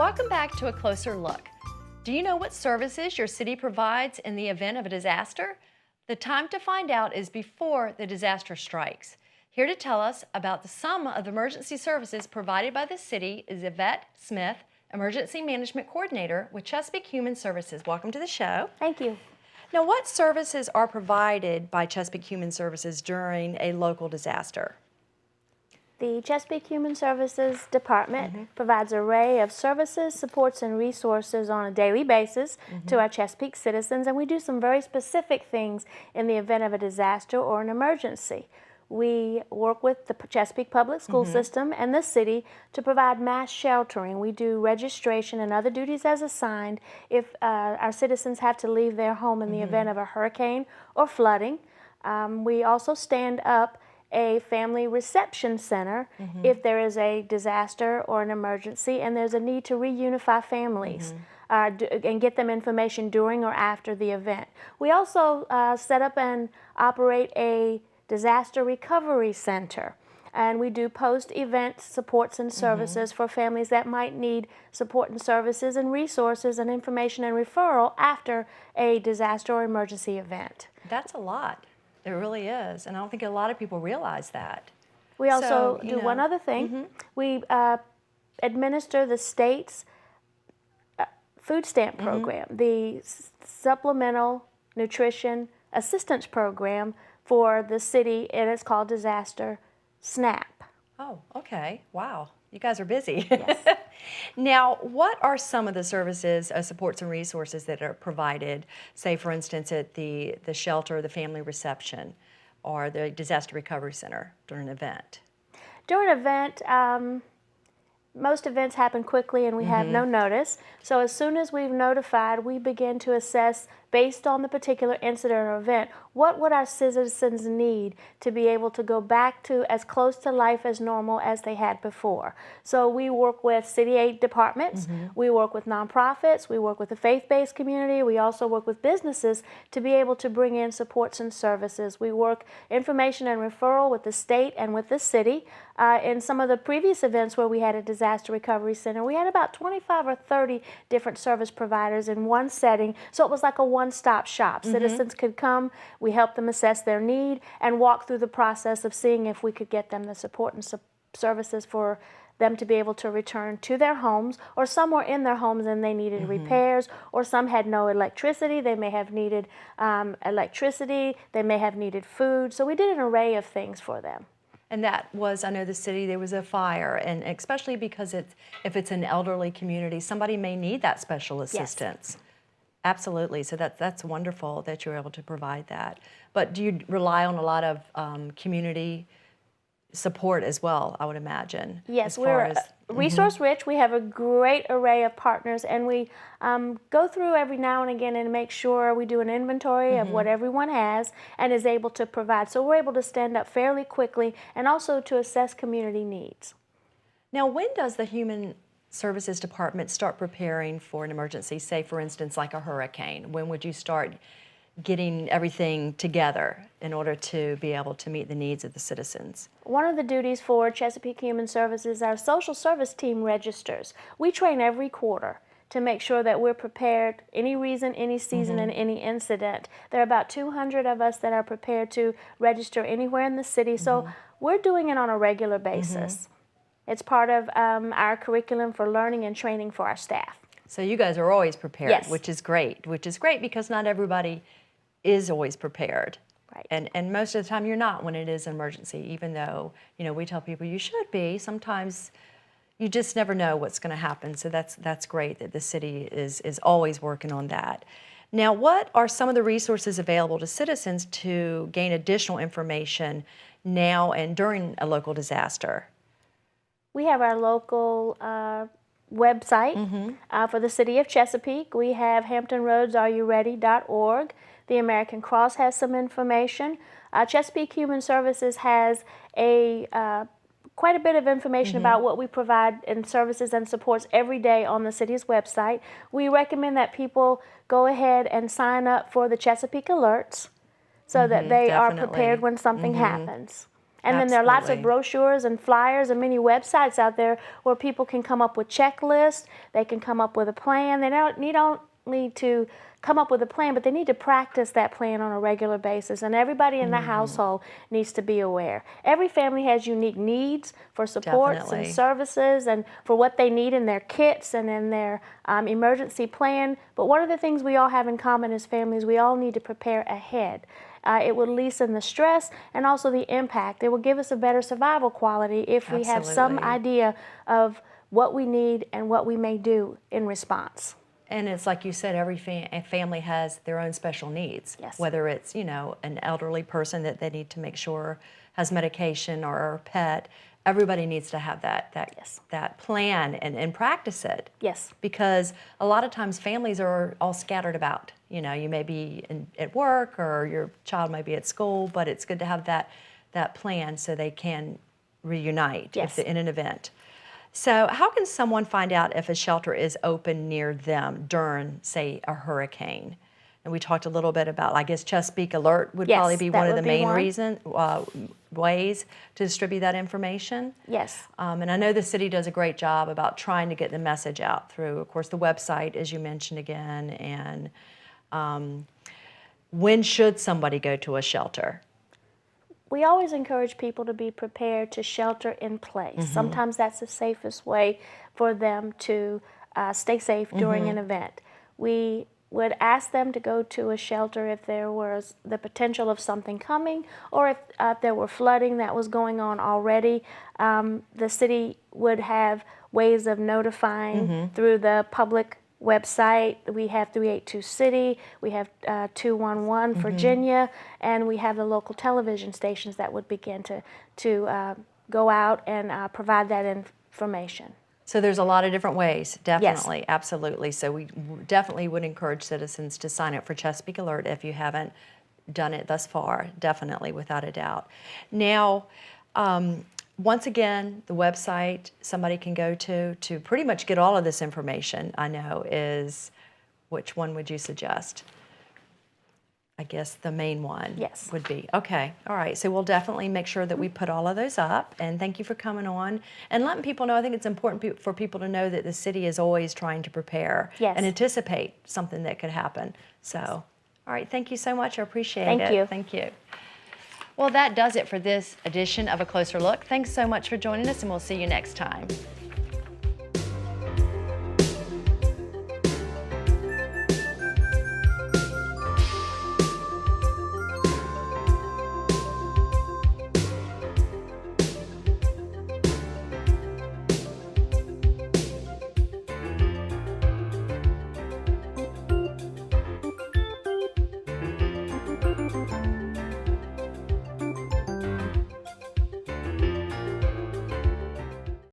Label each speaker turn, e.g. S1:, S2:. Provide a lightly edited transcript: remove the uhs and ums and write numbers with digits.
S1: Welcome back to A Closer Look. Do you know what services your city provides in the event of a disaster? The time to find out is before the disaster strikes. Here to tell us about some of the emergency services provided by the city is Yvette Smith, Emergency Management Coordinator with Chesapeake Human Services. Welcome to the show.
S2: Thank you.
S1: Now, what services are provided by Chesapeake Human Services during a local disaster?
S2: The Chesapeake Human Services Department provides an array of services, supports, and resources on a daily basis to our Chesapeake citizens, and we do some very specific things in the event of a disaster or an emergency. We work with the Chesapeake Public School System and the city to provide mass sheltering. We do registration and other duties as assigned if our citizens have to leave their home in the event of a hurricane or flooding. We also stand up a family reception center if there is a disaster or an emergency and there's a need to reunify families and get them information during or after the event. We also set up and operate a disaster recovery center, and we do post-event supports and services for families that might need support and services and resources and information and referral after a disaster or emergency event.
S1: That's a lot. It really is, and I don't think a lot of people realize that.
S2: We also do one other thing. We administer the state's food stamp program, the Supplemental Nutrition Assistance Program for the city, and it's called Disaster SNAP.
S1: Oh, okay. Wow. You guys are busy.
S2: Yes.
S1: Now, what are some of the services, supports, and resources that are provided, say, for instance, at the shelter, the family reception, or the disaster recovery center during an event?
S2: During an event, most events happen quickly and we have no notice. So as soon as we've notified, we begin to assess, based on the particular incident or event, what would our citizens need to be able to go back to as close to life as normal as they had before. So we work with city aid departments, we work with nonprofits, we work with the faith-based community, we also work with businesses to be able to bring in supports and services. We work information and referral with the state and with the city. In some of the previous events where we had a disaster recovery center, we had about 25 or 30 different service providers in one setting, so it was like a one-stop shop. Citizens could come, we helped them assess their need, and walk through the process of seeing if we could get them the support and services for them to be able to return to their homes, or some were in their homes and they needed repairs, or some had no electricity, they may have needed electricity, they may have needed food, so we did an array of things for them.
S1: And that was, I know the city, there was a fire, and especially because if it's an elderly community, somebody may need that special assistance. Yes. Absolutely, so that's wonderful that you're able to provide that. But do you rely on a lot of community support as well, I would imagine?
S2: Yes, we're resource rich. We have a great array of partners, and we go through every now and again and make sure we do an inventory of what everyone has and is able to provide. So we're able to stand up fairly quickly and also to assess community needs.
S1: Now, when does the Human Services Department start preparing for an emergency, say for instance like a hurricane? When would you start getting everything together in order to be able to meet the needs of the citizens?
S2: One of the duties for Chesapeake Human Services, our social service team registers. We train every quarter to make sure that we're prepared any reason, any season, and any incident. There are about 200 of us that are prepared to register anywhere in the city, so we're doing it on a regular basis. It's part of our curriculum for learning and training for our staff.
S1: So you guys are always prepared,
S2: Yes.
S1: which is great because not everybody is always prepared.
S2: Right.
S1: And most of the time you're not when it is an emergency, even though, we tell people you should be. Sometimes you just never know what's going to happen. So that's great that the city is always working on that. Now, what are some of the resources available to citizens to gain additional information now and during a local disaster?
S2: We have our local website for the city of Chesapeake. We have HamptonRoadsAreYouReady.org. The American Cross has some information. Chesapeake Human Services has quite a bit of information about what we provide in services and supports every day on the city's website. We recommend that people go ahead and sign up for the Chesapeake Alerts so that they are prepared when something happens. And then there are lots of
S1: Absolutely.
S2: brochures and flyers and many websites out there where people can come up with checklists, they can come up with a plan. They don't need to come up with a plan, but they need to practice that plan on a regular basis. And everybody in the household needs to be aware. Every family has unique needs for supports
S1: Definitely.
S2: and services and for what they need in their kits and in their emergency plan. But one of the things we all have in common as families, we all need to prepare ahead. It will lessen the stress and also the impact. It will give us a better survival quality if we have some
S1: Absolutely.
S2: idea of what we need and what we may do in response.
S1: And it's like you said, every family has their own special needs.
S2: Yes.
S1: Whether it's, an elderly person that they need to make sure has medication or a pet, everybody needs to have that plan and practice it.
S2: Yes.
S1: Because a lot of times families are all scattered about. You may be at work or your child may be at school, but it's good to have that plan so they can reunite
S2: Yes.
S1: in an event. So how can someone find out if a shelter is open near them during, say, a hurricane? And we talked a little bit about, I guess, Chesapeake Alert would
S2: Yes,
S1: probably be
S2: that
S1: one of
S2: would
S1: the
S2: be
S1: main
S2: one.
S1: ways to distribute that information.
S2: Yes.
S1: And I know the city does a great job about trying to get the message out through, of course, the website, as you mentioned again, and when should somebody go to a shelter?
S2: We always encourage people to be prepared to shelter in place. Sometimes that's the safest way for them to stay safe during an event. We would ask them to go to a shelter if there was the potential of something coming or if there were flooding that was going on already. The city would have ways of notifying through the public website. We have 382 City, we have 211 Virginia, and we have the local television stations that would begin to go out and provide that information.
S1: So there's a lot of different ways, definitely, absolutely. So we definitely would encourage citizens to sign up for Chesapeake Alert if you haven't done it thus far, definitely, without a doubt. Now, once again, the website somebody can go to pretty much get all of this information, I know, is, which one would you suggest? I guess the main one
S2: Yes.
S1: would be. Okay, all right. So we'll definitely make sure that we put all of those up. And thank you for coming on and letting people know. I think it's important for people to know that the city is always trying to prepare
S2: Yes.
S1: and anticipate something that could happen. So, all right, thank you so much. I appreciate it.
S2: Thank you.
S1: Thank you. Well, that does it for this edition of A Closer Look. Thanks so much for joining us, and we'll see you next time.